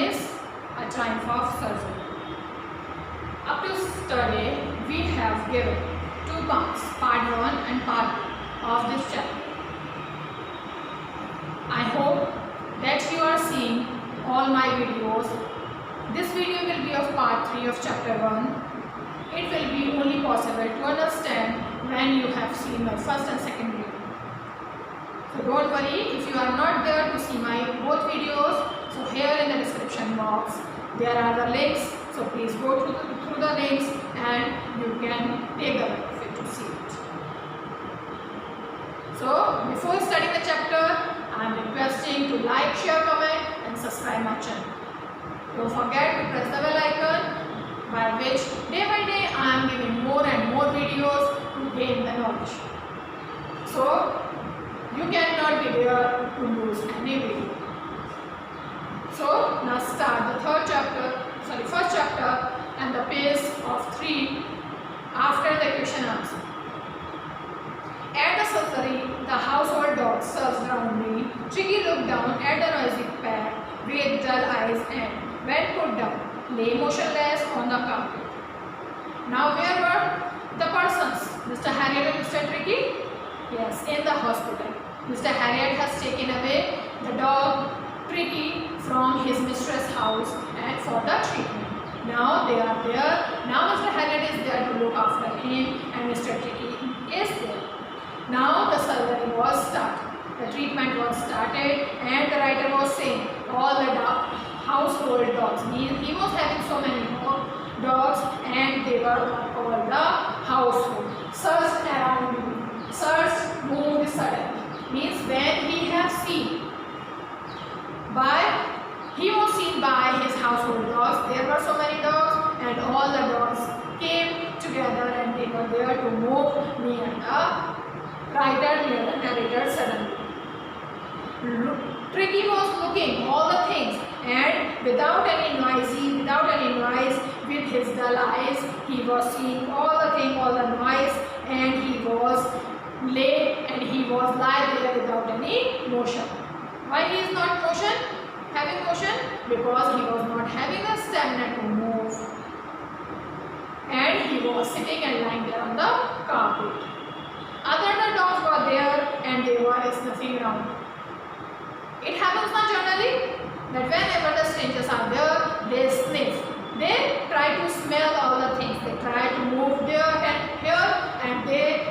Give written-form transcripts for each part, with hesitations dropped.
is a triumph of surgery. Up to today, we have given 2 parts, part 1 and part 2 of this chapter. I hope that you are seeing all my videos. This video will be of part 3 of chapter 1. It will be only possible to understand when you have seen my first and second video. So don't worry if you are not there to see my both videos. So here in the description box there are the links. So please go through the links and you can take the benefit to see it. So before starting the chapter, I am requesting to like, share, comment and subscribe my channel. Don't forget to press the bell icon, by which day by day I am giving more and more videos to gain the knowledge. So you cannot be there to lose any video. So now start the first chapter and the page of 3 after the question answer. At the surgery, the household dog surged round me. Tricky looked down at the noisy pair with dull eyes and, when put down, lay motionless on the carpet. Now where were the persons? Mr. Harriet and Mr. Tricky? Yes, in the hospital. Mr. Harriet has taken away the dog Tricky from his mistress' house and for the treatment. Now they are there. Now Mr. Harriet is there to look after him and Mr. Tricky is there. Now the surgery was started. The treatment was started and the writer was saying all the household dogs. He was having so many dogs and they were called the household. Surged around him. Surged, moved suddenly. Means when he has seen he was seen by his household dogs. There were so many dogs and all the dogs came together and they were there to move near the writer, near the narrator suddenly. Tricky was looking all the things and without any noise, with his dull eyes, he was seeing all the things, all the noise, and he was lie there without any motion. Why he is not having motion? Because he was not having a stamina to move. And he was sitting and lying there on the carpet. Other dogs were there and they were sniffing around. It happens not generally that whenever the strangers are there, they sniff. They try to smell all the things. They try to move there and here and they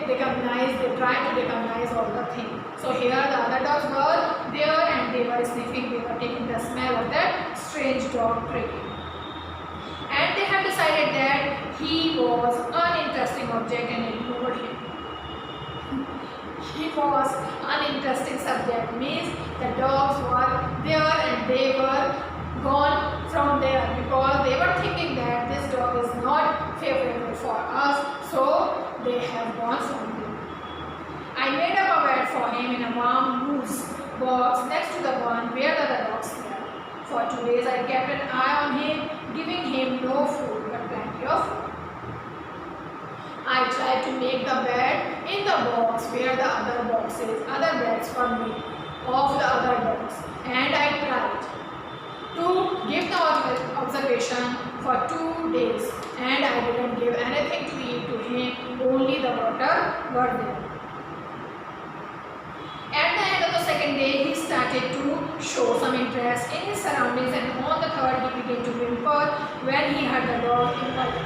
try to recognize all the things. So here the other dogs were there and they were sniffing. They were taking the smell of that strange dog Tricky. And they have decided that he was uninteresting object and ignored him. He was uninteresting subject, means the dogs were there and they were gone from there because they were thinking that this dog is not favorable for us, so they have gone from here. I made up a bed for him in a warm loose box next to the one where the other dogs were. For 2 days I kept an eye on him, giving him no food but plenty of food. I tried to make the bed in the box where the other beds were made of the other dogs, and I tried to give the observation for 2 days, and I didn't give anything to eat to him, only the water were there. At the end of the second day, he started to show some interest in his surroundings, and on the third he began to whimper when he heard the dog invite.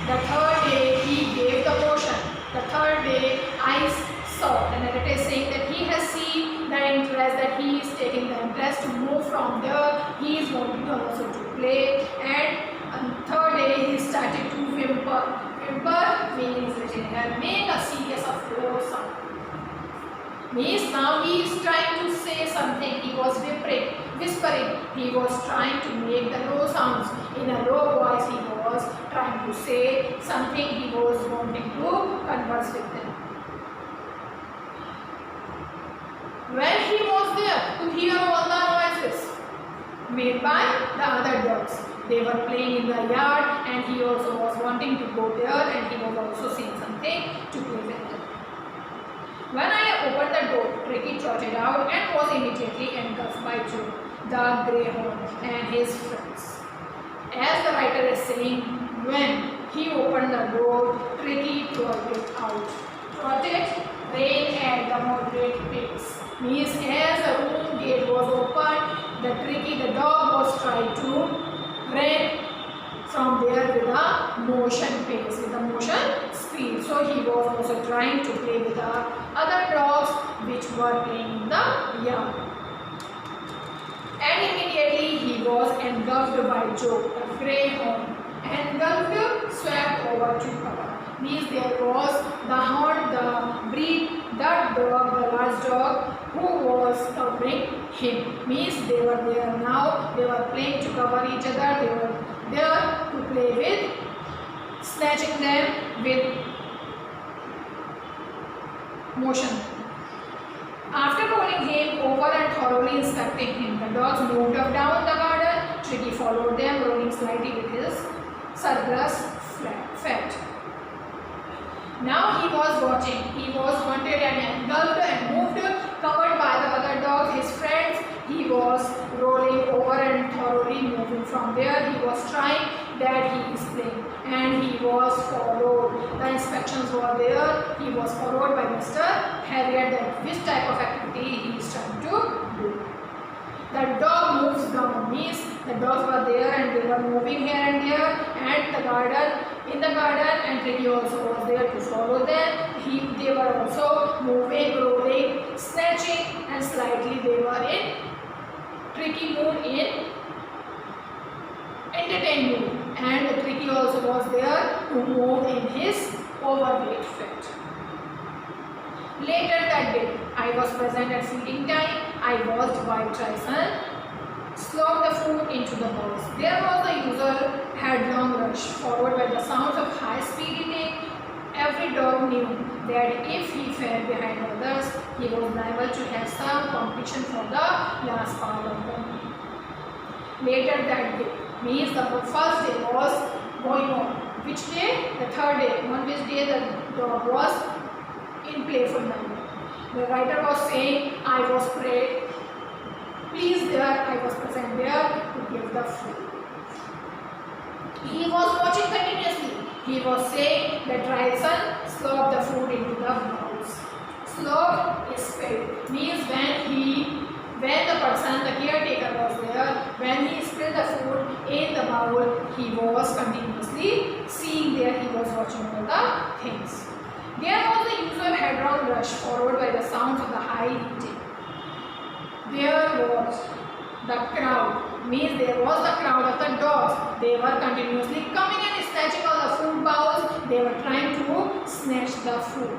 The third day he gave the motion. The third day I saw the narrator saying that he has seen the interest, that he is taking the interest to move from there. He is wanting also to play, and on the third day he started to whimper. Whimper means written here, make a serious of low sound. Means now he is trying to say something. He was whispering. He was trying to make the low sounds. In a low voice he was trying to say something. He was wanting to converse with them. When he was there to hear all the noises made by the other dogs, they were playing in the yard and he also was wanting to go there and he was also seeing something to play with them. When I opened the door, Tricky trotted out and was immediately engulfed by joy. the greyhound and his friends. As the writer is saying, when he opened the door, Tricky trotted out. Trotted, ran at the moderate pace. Means as the room gate was opened, the dog was trying to run from there with a motion pace, with a motion speed. So he was also trying to play with the other dogs which were playing in the yard. And immediately he was engulfed by Joe, the greyhound. Engulfed, swept over to cover. Means there was the hound, the breed, that dog, the large dog who was covering him. Means they were there now, they were playing to cover each other, they were there to play with, snatching them with motion. After rolling him over and thoroughly inspecting him, the dogs moved up down the garden. Tricky followed them, rolling slightly with his surplus fat. Now he was watching. He was hunted and engulfed and moved, covered by the other dogs, his friends. He was rolling over and thoroughly moving from there. He was trying that he is playing, and he was followed. The inspections were there. He was followed by Mr. Harriet, that which type of activity he is trying to do. The dog moves down, means the dogs were there and they were moving here and there, and in the garden, and Tricky also was there to follow them. They were also moving, rolling, snatching, and slightly they were in Tricky mood, in entertained mood, and Tricky also was there to move in his overweight fit. Later that day, I was present at feeding time. I watched White Tyson slop the food into the bowls. There was the usual headlong rush, followed by the sounds of high-speed eating. Every dog knew that if he fell behind others, he was liable to have some competition for the last part of the meal. Later that day, means the first day was going on. Which day? The third day. On which day the dog was in playful manner. The writer was saying, I was prayed, please there, I was present there to give the food. He was watching continuously. He was saying that Tyson slopped the food into the bowls. Slop is spilled, means when the person, the caretaker was there, when he spilled the food in the bowl, he was continuously seeing there, he was watching all the things. There was the usual headlong rush, followed by the sounds of the high eating. There was the crowd, means there was the crowd of the dogs. They were continuously coming and snatching all the food bowls. They were trying to snatch the food.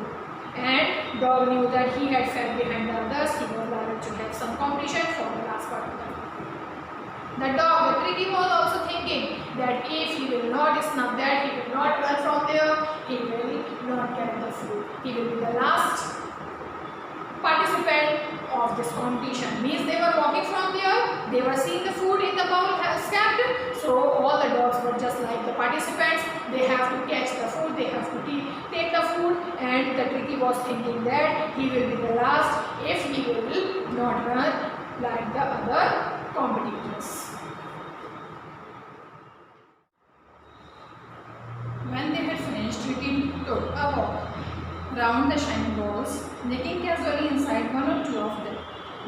And dog knew that he had fell behind the others. He was liable to have some competition for the last part of the meal. The dog, the Tricky, was also thinking that if he will not snuff that, he will not run from there, he will not get the food. He will be the last participant of this competition. Means they were walking from there, they were seeing the food in the bowl stacked, so all the dogs were just like the participants. They have to catch the food, they have to take the food, and the Tricky was thinking that he will be the last if he will not run like the other competitors. When they had finished, Tricky took a walk round the shining balls, knitting casually inside one or two of them.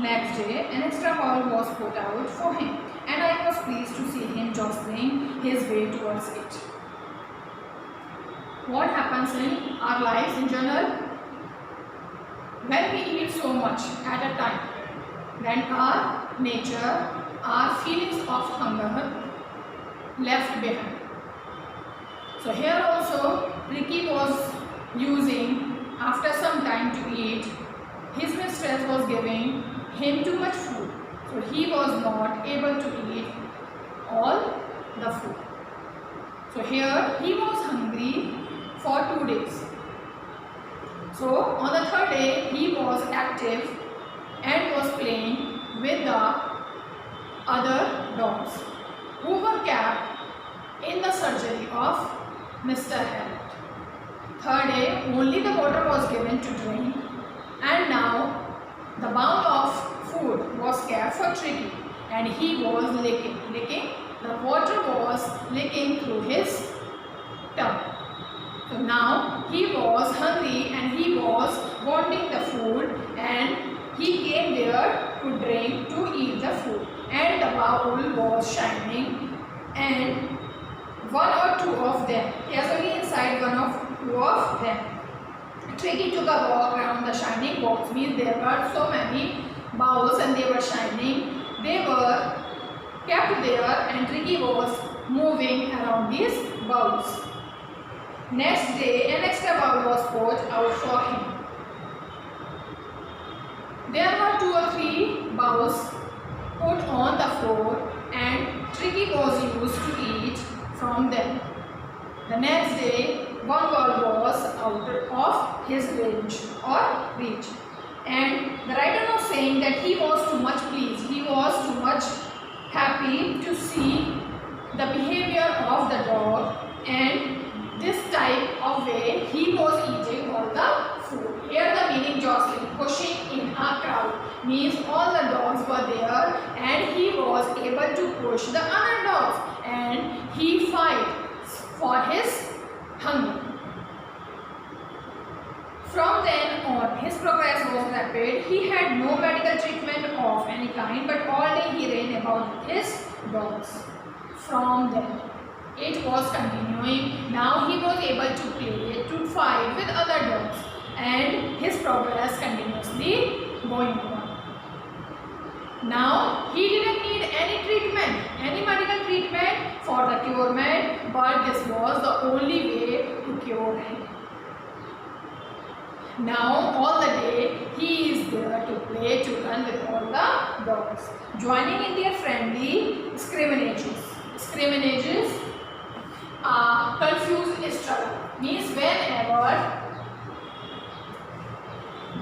Next day, an extra ball was put out for him, and I was pleased to see him jostling his way towards it. What happens in our lives in general? When we eat so much at a time, then our nature, our feelings of hunger left behind. So here also, Tricky was using, after some time to eat, his mistress was giving him too much food. So he was not able to eat all the food. So here he was hungry for 2 days. So on the third day he was active and was playing with the other dogs who were kept in the surgery of Mr. Harriet. Third day, only the water was given to drink, and now the bowl of food was kept for Tricky. and he was licking. The water was leaking through his tongue. So now he was hungry and he was wanting the food, and he came there to drink, to eat the food, and the bowl was shining, and one or two of them, he was only inside one of two of them. Tricky took a walk around the shining box, means there were so many bowls and they were shining. They were kept there and Tricky was moving around these bowls. Next day, an extra bowl was put out for him. There were 2 or 3 bowls put on the floor and Tricky was used to eat from them. The next day, one bowl was out of his reach, and the writer was saying that he was too much pleased, he was too much happy to see the behavior of the dog, and this type of way he was eating all the food. Here the meaning jostling, pushing in a crowd, means all the dogs were there and he was able to push the other dogs and he fight for his hunger. From then on, his progress was rapid. He had no medical treatment of any kind, but all day he ran about with his dogs. From then, it was continuing. Now he was able to play, to fight with other dogs, and his progress continuously going on. Now he didn't need any treatment, any medical treatment for the curement, but this was the only way to cure him. Now all the day he is there to play, to run with all the dogs, joining in their friendly scrimmages. Scrimmages are confused struggle, means whenever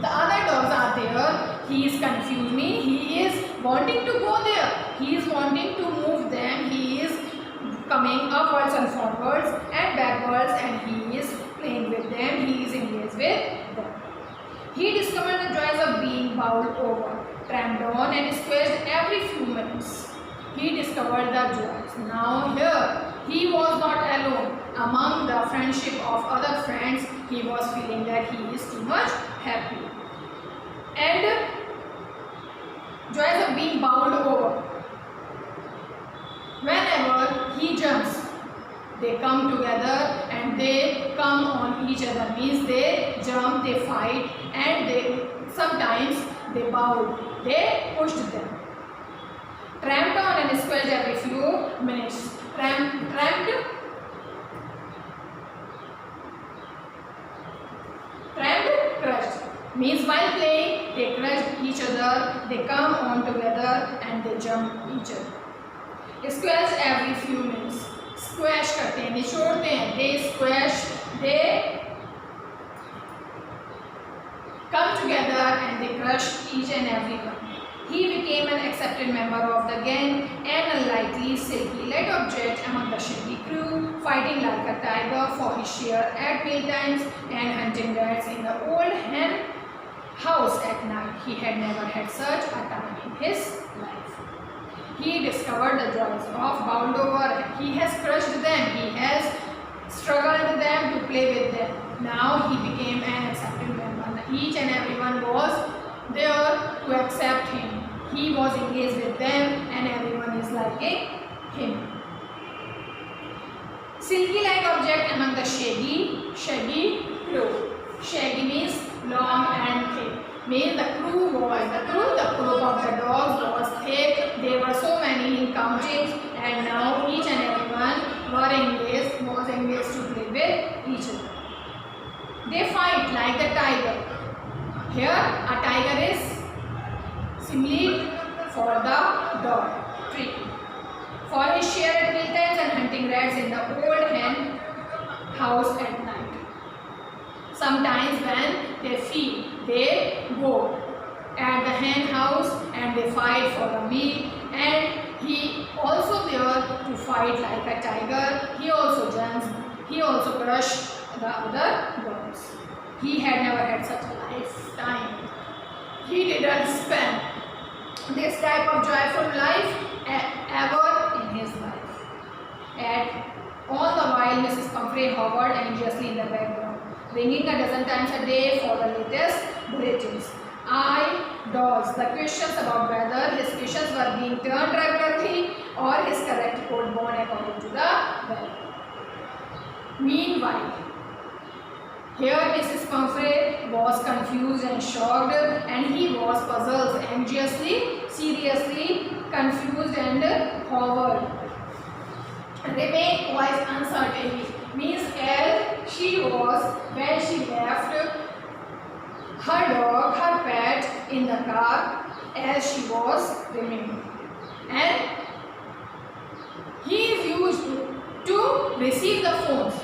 the other dogs are there, he is confused, he is wanting to go there, he is wanting to move them, he is coming upwards and forwards and backwards, and he is playing with them, he is engaged with them. He discovered the joys of being bowled over, tramped on and squeezed every few minutes. He discovered the joys. Now here, he was not alone. Among the friendship of other friends, he was feeling that he is too much happy. And joys of being bowled over. Whenever he jumps, they come together and they come on each other, means they jump, they fight, and they sometimes they bow, they pushed them. Tramped on and squelched every few minutes. Tramped, crushed, means while playing they crush each other, they come on together and they jump each other. Squelch every few minutes. Squash करते हैं, निचोड़ते हैं, they squash, they come together and they crush each and every one. He became an accepted member of the gang, an unlikely, silky light object among the shaggy crew, fighting like a tiger for his share at mealtimes and hunting rats in the old hen house at night. He had never had such a time in his life. He discovered the joys of bowled over. He has crushed them. He has struggled with them to play with them. Now he became an accepted member. Each and everyone was there to accept him. He was engaged with them and everyone is liking him. Silky like object among the shaggy crew. Shaggy means long and thick. Means the crew of the dogs was thick. There were so many in counting, and now each and everyone was engaged to play with each other. They fight like the tiger. Here a tiger is simile for the dog, Tricky, for his share at mealtimes and hunting rats in the old hen house at night. Sometimes when they feed, they go at the hen house and they fight for the meat, and he also there to fight like a tiger. He also jumps, he also crushed the other dogs. He had never had such a lifetime. He didn't spend this type of joyful life ever in his life. And all the while Mrs. Pumphrey hovered anxiously in the background, ringing a dozen times a day for the latest bulletins. I dodged the questions about whether his questions were being turned regularly or his correct code born according to the bell. Meanwhile, here Mrs. Pumphrey was confused and shocked, and he was puzzled, anxiously, seriously confused and hovered. Remain was uncertainty means as she was when she left her dog, her pet in the car as she was remaining. And he is used to receive the phones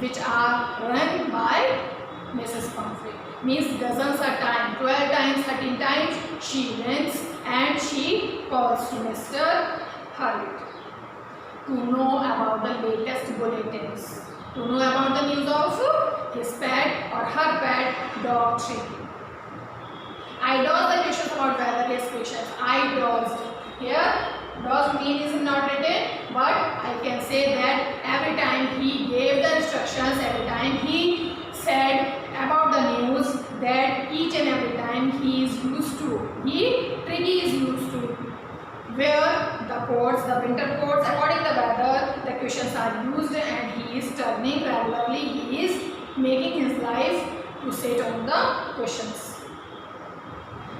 which are run by Mrs. Pumphrey. Means dozens of times, 12 times, 13 times she rings and she calls to Mr. Harriot to know about the latest bulletins, to know about the news of his pet or her pet dog Tricky. I dodged the questions about weather his questions. I dodged. Here, dodge mean is not written, but I can say that every time he gave the instructions, every time he said about the news, that each and every time he is used to, Tricky is used to wear the coats, the winter coats according to the weather. The questions are used and he is turning regularly. He is making his life to sit on the questions.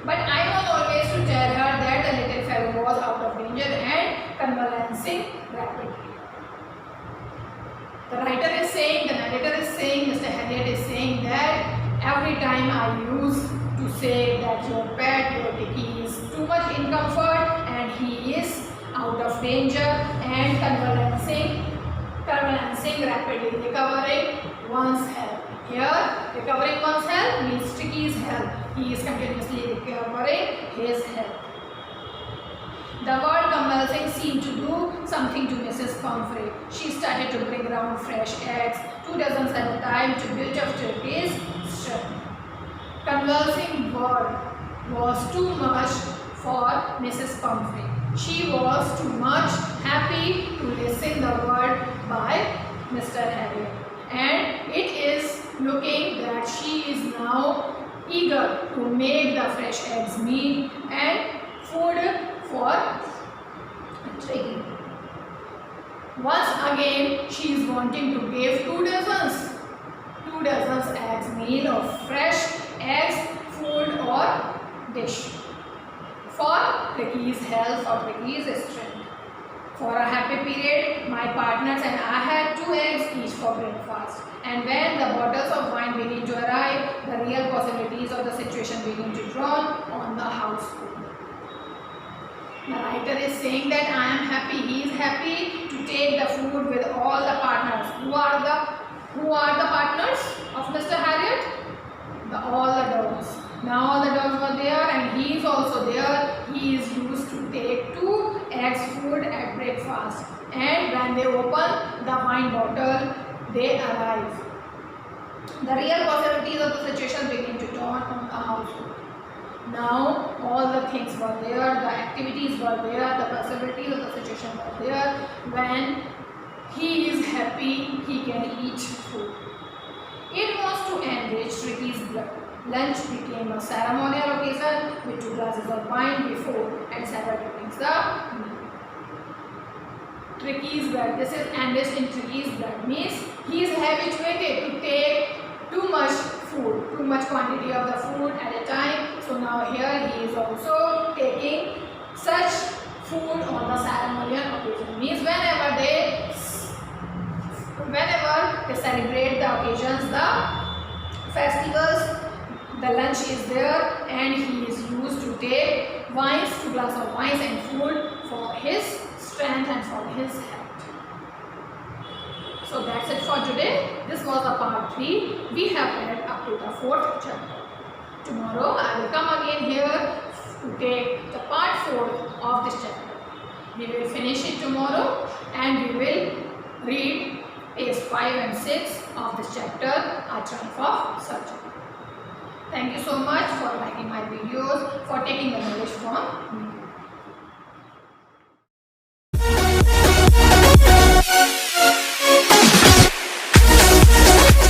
But I was always to tell her that the little fellow was out of danger and convalescing rapidly. The writer is saying, the narrator is saying, Mr. Harriot is saying that every time I used to say that your pet, your Tricky is too much in comfort and he is out of danger and convalescing rapidly, recovering one's health. Here, recovering one's health means Tricky's health. He is continuously recovering his health. The word convalescing seemed to do something to Mrs. Pumphrey. She started to bring round fresh eggs, 2 dozen at a time, to build up Tricky's strength. Convalescing word was too much for Mrs. Pumphrey. She was too much happy to listen the word by Mr. Harriot. And it is looking that she is now eager to make the fresh eggs meat and food for Tricky. Once again, she is wanting to give 2 dozens eggs meal of fresh eggs, food or dish for Tricky's health, for Tricky's strength. For a happy period, my partners and I had 2 eggs each for breakfast. And when the bottles of wine begin to arrive, the real possibilities of the situation begin to dawn on the household. The writer is saying that I am happy. He is happy to take the food with all the partners. Who are the partners of Mr. Harriot? All the dogs. Now all the dogs were there and he is also there. He is used to take 2 eggs food at breakfast. And when they open the wine bottle, they arrive. The real possibilities of the situation begin to dawn on the household. Now all the things were there, the activities were there, the possibilities of the situation were there. When he is happy, he can eat food. It was to enrich Tricky's blood. Lunch became a ceremonial occasion with 2 glasses of wine before and several drinkings the meal. Tricky's blood. This is enriched in Tricky's blood. Means he is habituated to take too much food, too much quantity of the food at a time. So now here he is also taking such food on the ceremonial occasion. Means whenever they celebrate the occasions, the festivals, the lunch is there and he is used to take wines, 2 glasses of wines and food for his strength and for his health. So that's it for today. This was the part 3. We have read up to the 4th chapter. Tomorrow I will come again here to take the part 4 of this chapter. We will finish it tomorrow and we will read page 5 and 6 of this chapter, A Triumph of Surgery. Thank you so much for for liking my videos, for taking the knowledge from me.